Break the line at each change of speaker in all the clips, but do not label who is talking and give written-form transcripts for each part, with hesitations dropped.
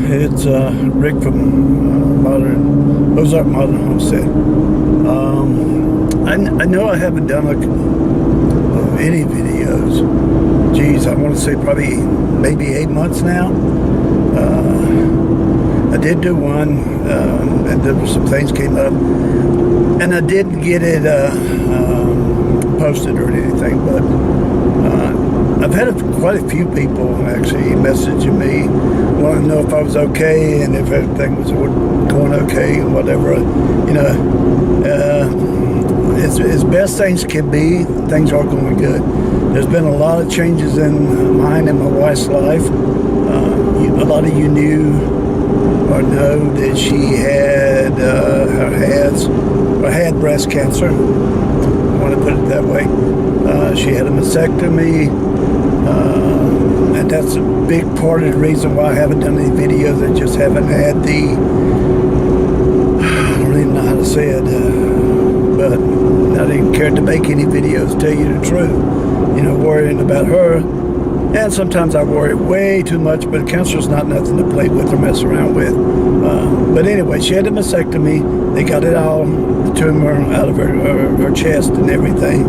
It's Rick from Ozark Modern Homestead. I know I haven't done any videos. Geez, I want to say probably maybe 8 months now. I did do one, and there were some things came up, and I didn't get it posted or anything, but I've had quite a few people actually messaging me, wanting to know if I was okay and if everything was going okay and whatever. You know, as best things can be, things are going good. There's been a lot of changes in mine and my wife's life. A lot of you knew or know that she had had breast cancer. I want to put it that way. She had a mastectomy, and that's a big part of the reason why I haven't done any videos. I just haven't had the, I don't even know how to say it, but I didn't care to make any videos, tell you the truth. You know, worrying about her. And sometimes I worry way too much, but cancer's not nothing to play with or mess around with. But anyway, she had a mastectomy. They got it all, the tumor out of her chest and everything.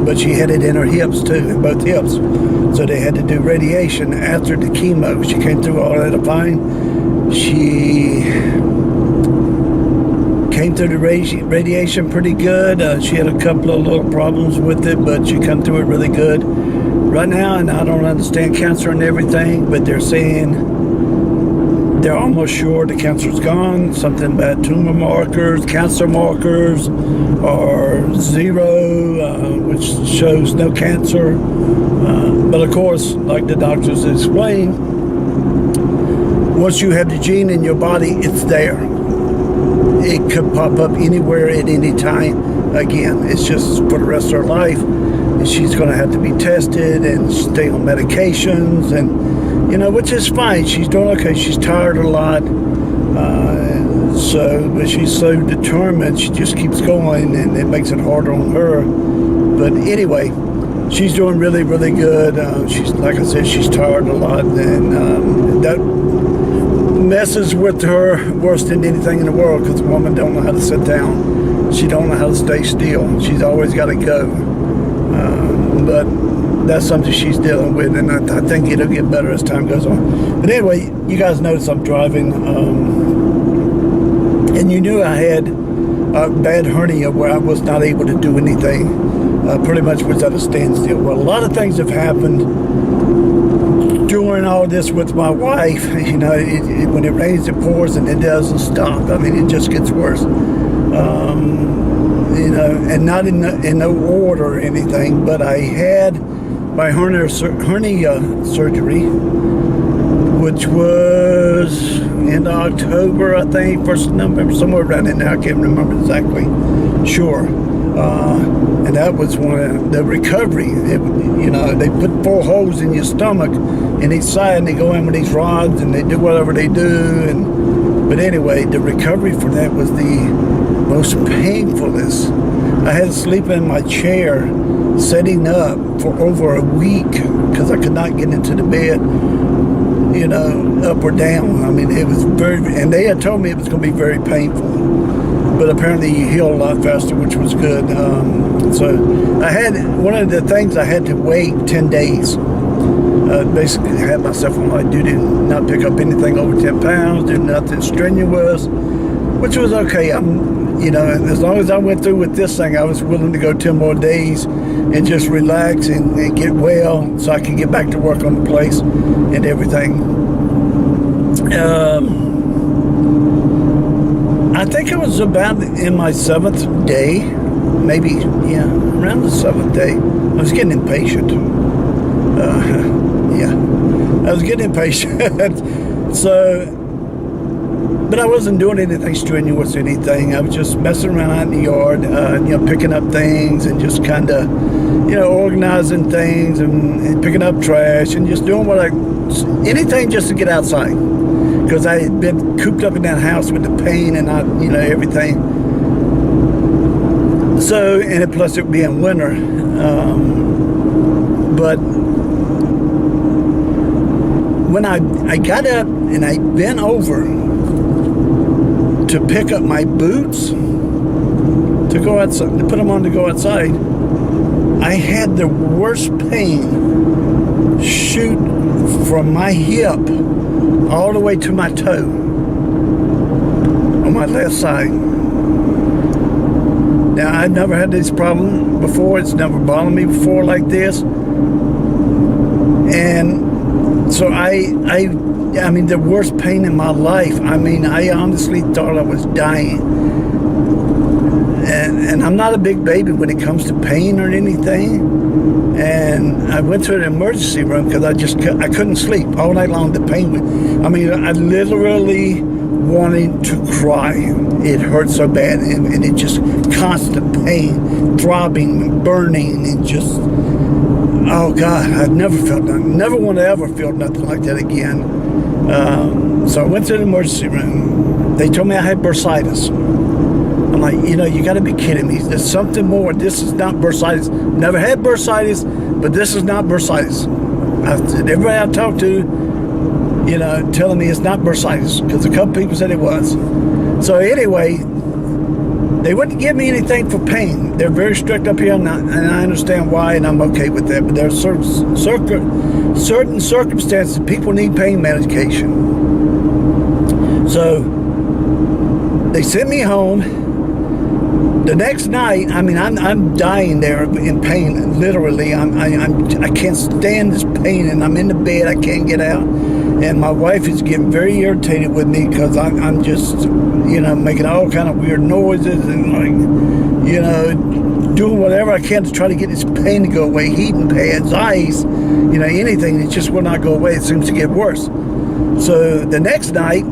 But she had it in her hips too, in both hips. So they had to do radiation after the chemo. She came through all that fine. She came through the radiation pretty good. She had a couple of little problems with it, but she come through it really good. Right now, and I don't understand cancer and everything, but they're saying they're almost sure the cancer's gone. Something about tumor markers, cancer markers, or zero, which shows no cancer. But of course, like the doctors explain, once you have the gene in your body, it's there. It could pop up anywhere at any time. Again, it's just for the rest of her life. And she's going to have to be tested and stay on medications, and you know, which is fine. She's doing okay. She's tired a lot, but she's so determined. She just keeps going, and it makes it harder on her. But anyway, she's doing really, really good. She's, like I said, she's tired a lot, and that messes with her worse than anything in the world, because a woman don't know how to sit down. She don't know how to stay still. She's always got to go. But that's something she's dealing with, and I think it'll get better as time goes on. But anyway, you guys notice I'm driving, and you knew I had a bad hernia where I was not able to do anything. Pretty much was at a standstill. Well, a lot of things have happened during all this with my wife. You know, when it rains, it pours, and it doesn't stop. I mean, it just gets worse. You know, and not in no order or anything, but I had my hernia surgery, which was in October, I think, 1st of November, somewhere around in there. I can't remember exactly. Sure. And that was when the recovery, you know, they put 4 holes in your stomach in each side, and they go in with these rods, and they do whatever they do. But anyway, the recovery for that was the most painfulest. I had to sleep in my chair, setting up for over a week, because I could not get into the bed, you know, up or down. I mean, it was and they had told me it was going to be very painful. But apparently you heal a lot faster, which was good. So I had, one of the things, I had to wait 10 days. Basically had myself on light duty, not pick up anything over 10 pounds, do nothing strenuous, which was okay. You know, as long as I went through with this thing, I was willing to go 10 more days and just relax and get well, so I can get back to work on the place and everything. I think it was about in my 7th day, maybe, yeah, around the 7th day. I was getting impatient. Yeah, I was getting impatient. So, but I wasn't doing anything strenuous or anything. I was just messing around out in the yard, you know, picking up things and just kind of, you know, organizing things and picking up trash and just doing anything just to get outside. Because I had been cooped up in that house with the pain and you know, everything. So, and plus it being winter. But when I got up and I bent over to pick up my boots to go outside, to put them on to go outside, I had the worst pain shoot from my hip all the way to my toe on my left side. Now, I've never had this problem before. It's never bothered me before like this. And so I mean, the worst pain in my life. I mean, I honestly thought I was dying. And I'm not a big baby when it comes to pain or anything. And I went to an emergency room because I couldn't sleep all night long. The pain, I mean, I literally wanted to cry. It hurt so bad, and it just constant pain, throbbing, burning, and just, oh God, I've never felt nothing. Never want to ever feel nothing like that again. So I went to the emergency room. They told me I had bursitis. I'm like, you got to be kidding me. There's something more. This is not bursitis. Never had bursitis, but this is not bursitis. Everybody I talked to, telling me it's not bursitis, because a couple people said it was. So anyway, they wouldn't give me anything for pain. They're very strict up here, and I understand why, and I'm okay with that. But there are certain circumstances people need pain medication. So they sent me home. The next night, I mean, I'm dying there in pain, literally. I can't stand this pain, and I'm in the bed. I can't get out, and my wife is getting very irritated with me because I'm just, making all kind of weird noises and doing whatever I can to try to get this pain to go away. Heating pads, ice, anything. It just will not go away. It seems to get worse. So the next night,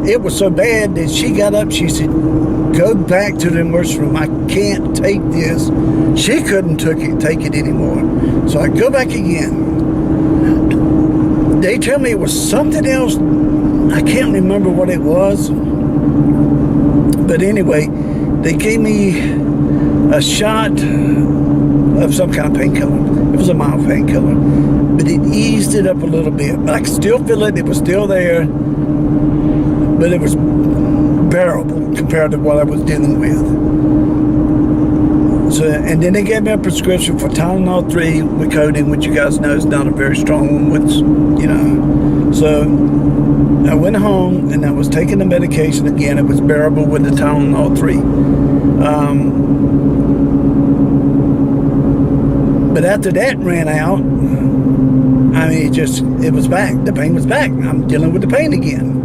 it was so bad that she got up. She said, "Go back to the emergency room. I can't take this." She couldn't take it anymore. So I go back again. They tell me it was something else. I can't remember what it was. But anyway, they gave me a shot of some kind of painkiller. It was a mild painkiller. But it eased it up a little bit. But I could still feel it. It was still there. But it was bearable compared to what I was dealing with. So, and then they gave me a prescription for Tylenol 3 with codeine, which you guys know is not a very strong one, which, So I went home and I was taking the medication again. It was bearable with the Tylenol 3. But after that ran out, I mean, it was back. The pain was back. I'm dealing with the pain again.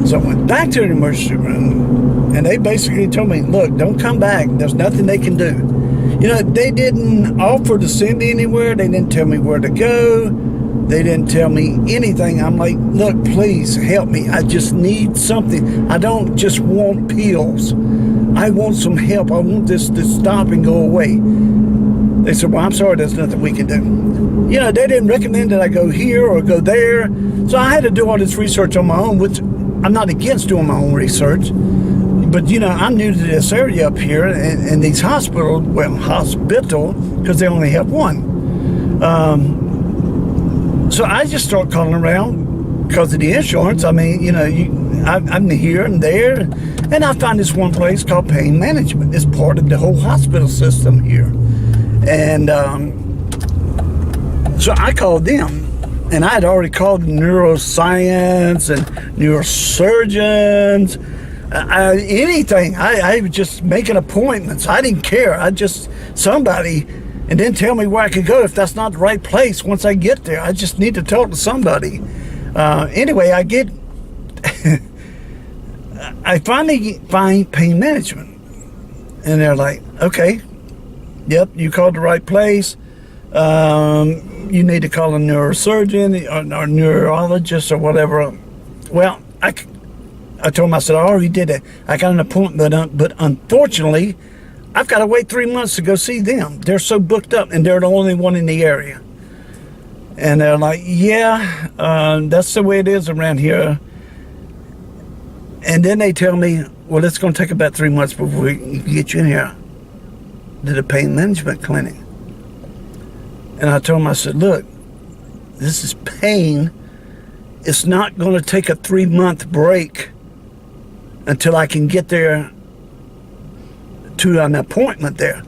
So I went back to the emergency room, and they basically told me, "Look, don't come back. There's nothing they can do." They didn't offer to send me anywhere. They didn't tell me where to go. They didn't tell me anything. I'm like, "Look, please help me. I just need something. I don't just want pills. I want some help. I want this to stop and go away." They said, "Well, I'm sorry, there's nothing we can do." They didn't recommend that I go here or go there. So I had to do all this research on my own, which I'm not against doing my own research. But, I'm new to this area up here, and these hospital, because they only have one. So I just start calling around because of the insurance. I mean, I'm here and there, and I find this one place called Pain Management. It's part of the whole hospital system here. And so I called them. And I had already called neuroscience and neurosurgeons, anything. I was just making appointments. I didn't care. Somebody, and then tell me where I could go if that's not the right place once I get there. I just need to talk to somebody. Anyway, I finally find Pain Management. And they're like, "Okay, yep, you called the right place. You need to call a neurosurgeon or neurologist or whatever." Well, I told him, I said, "I already did it. I got an appointment, but unfortunately, I've got to wait 3 months to go see them. They're so booked up, and they're the only one in the area." And they're like, "Yeah, that's the way it is around here." And then they tell me, "Well, it's going to take about 3 months before we can get you in here to the pain management clinic." And I told him, I said, "Look, this is pain. it's not going to take a 3-month break until I can get there to an appointment there.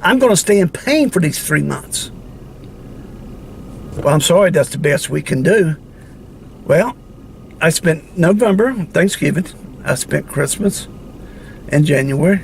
I'm going to stay in pain for these 3 months. Well, I'm sorry, that's the best we can do. Well, I spent November, Thanksgiving. I spent Christmas in January.